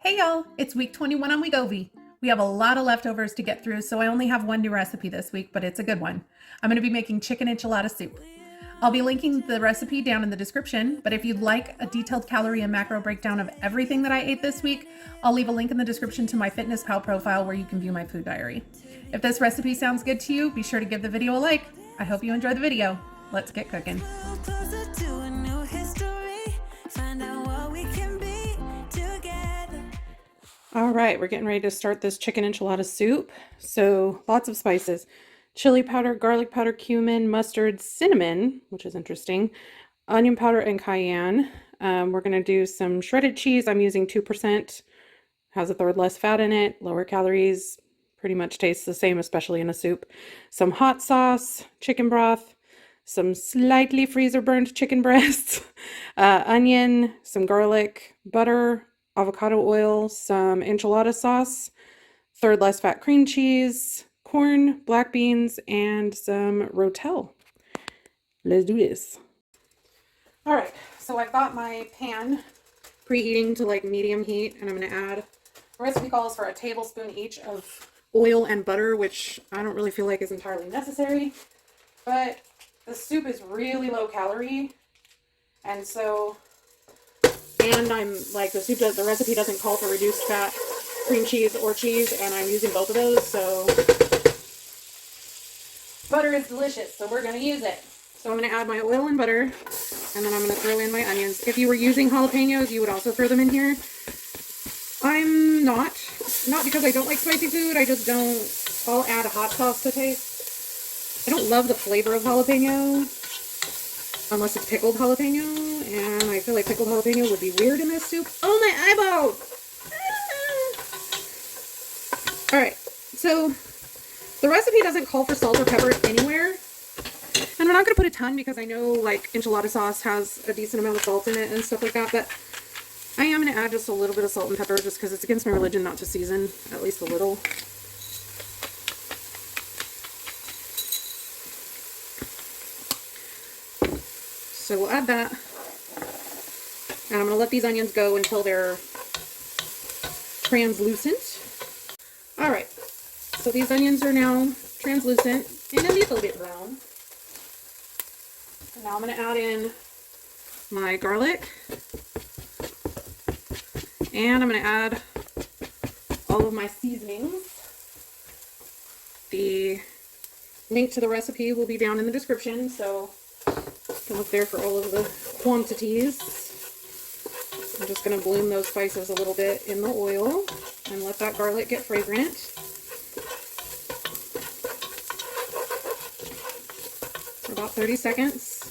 Hey y'all, it's week 21 on Wegovy. We have a lot of leftovers to get through, so I only have one new recipe this week, but it's a good one. I'm going to be making chicken enchilada soup. I'll be linking the recipe down in the description, but if you'd like a detailed calorie and macro breakdown of everything that I ate this week, I'll leave a link in the description to my FitnessPal profile where you can view my food diary. If this recipe sounds good to you, be sure to give the video a like. I hope you enjoy the video. Let's get cooking. All right, we're getting ready to start this chicken enchilada soup. So lots of spices: chili powder, garlic powder, cumin, mustard, cinnamon, which is interesting, onion powder, and cayenne. We're going to do some shredded cheese. I'm using 2%. Has a third less fat in it, lower calories, pretty much tastes the same, especially in a soup. Some hot sauce, chicken broth, some slightly freezer burned chicken breasts, onion, some garlic, butter, avocado oil, some enchilada sauce, third less fat cream cheese, corn, black beans, and some rotel. Let's do this. All right, so I've got my pan preheating to like medium heat, and I'm going to add, the recipe calls for a tablespoon each of oil and butter, which I don't really feel like is entirely necessary, but the soup is really low calorie, and so, and I'm like, the recipe doesn't call for reduced fat cream cheese or cheese, and I'm using both of those, so butter is delicious, so we're going to use it. So I'm going to add my oil and butter, and then I'm going to throw in my onions. If you were using jalapenos, you would also throw them in here. I'm not because I don't like spicy food, I just don't. I'll add hot sauce to taste. I don't love the flavor of jalapeno, unless it's pickled jalapeno, and I feel like pickled jalapeno would be weird in this soup. Oh, my eyeball! Alright, so the recipe doesn't call for salt or pepper anywhere, and we're not going to put a ton because I know like enchilada sauce has a decent amount of salt in it and stuff like that, but I am going to add just a little bit of salt and pepper just because it's against my religion not to season at least a little. So we'll add that, and I'm going to let these onions go until they're translucent. All right, so these onions are now translucent and a little bit brown. And now I'm going to add in my garlic, and I'm going to add all of my seasonings. The link to the recipe will be down in the description, so you can look there for all of the quantities. I'm just going to bloom those spices a little bit in the oil and let that garlic get fragrant. For about 30 seconds.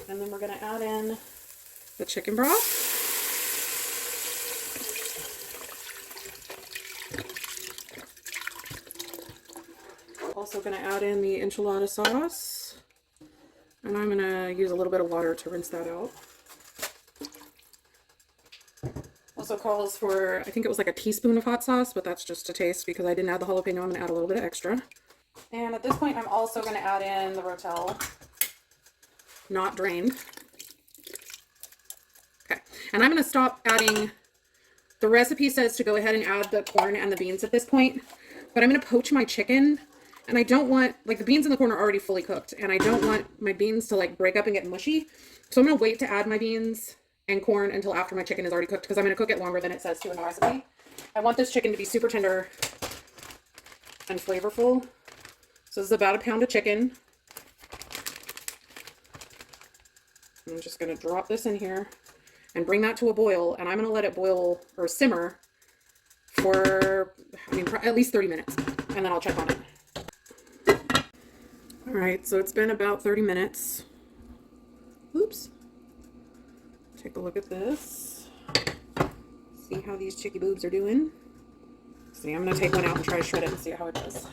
And then we're going to add in the chicken broth. Also going to add in the enchilada sauce. And I'm going to use a little bit of water to rinse that out. Also calls for, I think it was like a teaspoon of hot sauce, but that's just to taste because I didn't add the jalapeno. I'm going to add a little bit of extra. And at this point, I'm also going to add in the rotel, not drained. Okay, and I'm going to stop adding, the recipe says to go ahead and add the corn and the beans at this point, but I'm going to poach my chicken, and I don't want, like, the beans in the corn are already fully cooked, and I don't want my beans to like break up and get mushy, so I'm going to wait to add my beans and corn until after my chicken is already cooked, because I'm going to cook it longer than it says to in the recipe. I want this chicken to be super tender and flavorful. So this is about a pound of chicken. I'm just going to drop this in here and bring that to a boil, and I'm going to let it boil or simmer for, at least 30 minutes, and then I'll check on it. All right, so it's been about 30 minutes. Oops. Take a look at this. See how these chicky boobs are doing. See, I'm going to take one out and try to shred it and see how it does.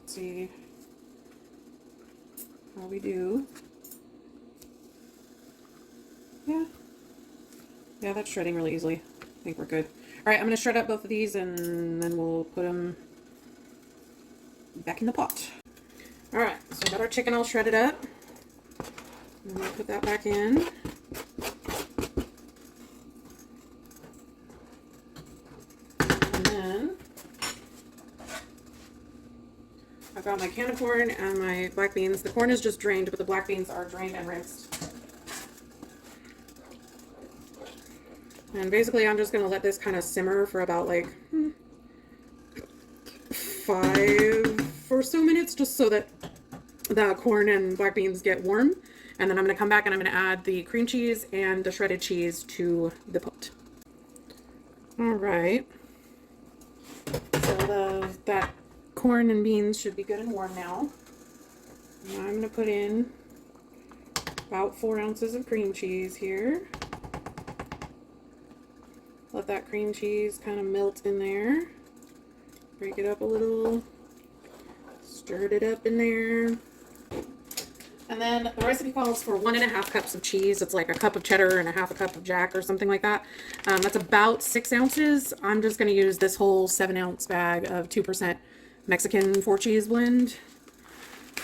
See how we do. Yeah, that's shredding really easily. I think we're good. All right, I'm going to shred up both of these, and then we'll put them back in the pot. All right, so I got our chicken all shredded up. I'm going to put that back in. I've got my can of corn and my black beans. The corn is just drained, but the black beans are drained and rinsed. And basically I'm just going to let this kind of simmer for about like 5 or so minutes, just so that the corn and black beans get warm. And then I'm going to come back and I'm going to add the cream cheese and the shredded cheese to the pot. All right. So that corn and beans should be good and warm now. Now I'm going to put in about 4 ounces of cream cheese here. Let that cream cheese kind of melt in there. Break it up a little. Stir it up in there. And then the recipe calls for 1.5 cups of cheese. It's like a cup of cheddar and a half a cup of jack or something like that. That's about 6 ounces. I'm just going to use this whole 7-ounce bag of 2% Mexican 4-cheese blend.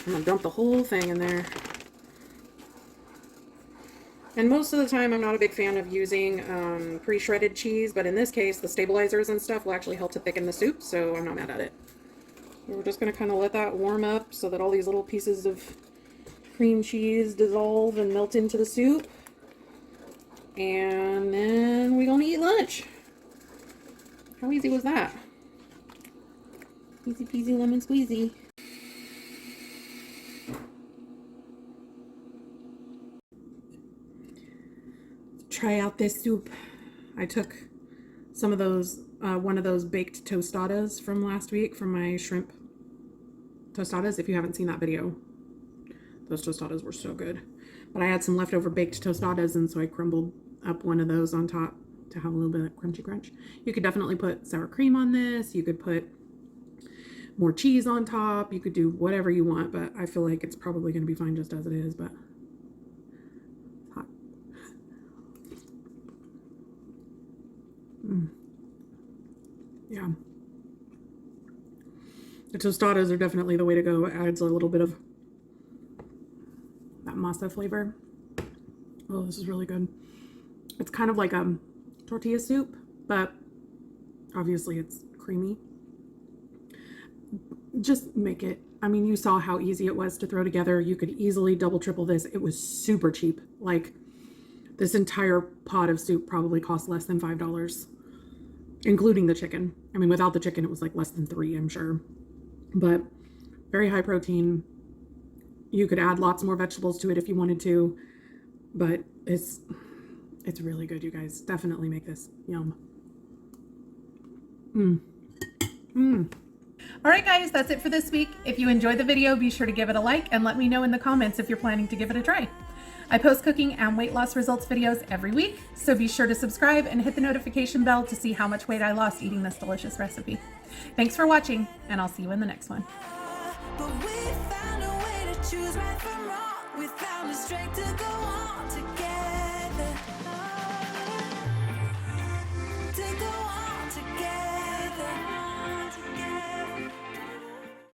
I'm going to dump the whole thing in there. And most of the time I'm not a big fan of using pre-shredded cheese, but in this case the stabilizers and stuff will actually help to thicken the soup, so I'm not mad at it. We're just going to kind of let that warm up so that all these little pieces of cream cheese dissolve and melt into the soup. And then we're going to eat lunch. How easy was that? Easy peasy lemon squeezy. Try out this soup. I took some of those, one of those baked tostadas from last week from my shrimp tostadas. If you haven't seen that video, those tostadas were so good. But I had some leftover baked tostadas, and so I crumbled up one of those on top to have a little bit of crunchy crunch. You could definitely put sour cream on this. You could put more cheese on top. You could do whatever you want, but I feel like it's probably going to be fine just as it is, but hot. Yeah. The tostadas are definitely the way to go. It adds a little bit of that masa flavor. Oh, this is really good. It's kind of like a tortilla soup, but obviously it's creamy. Just make it. I mean, you saw how easy it was to throw together. You could easily double, triple this. It was super cheap. Like, this entire pot of soup probably cost less than $5, including the chicken. I mean, without the chicken, it was like less than $3, I'm sure. But very high protein. You could add lots more vegetables to it if you wanted to, but it's really good, you guys. Definitely make this. Yum. All right, guys, that's it for this week. If you enjoyed the video, be sure to give it a like and let me know in the comments if you're planning to give it a try. I post cooking and weight loss results videos every week, so be sure to subscribe and hit the notification bell to see how much weight I lost eating this delicious recipe. Thanks for watching, and I'll see you in the next one. But we found a way to choose right from wrong. We found the strength to go on.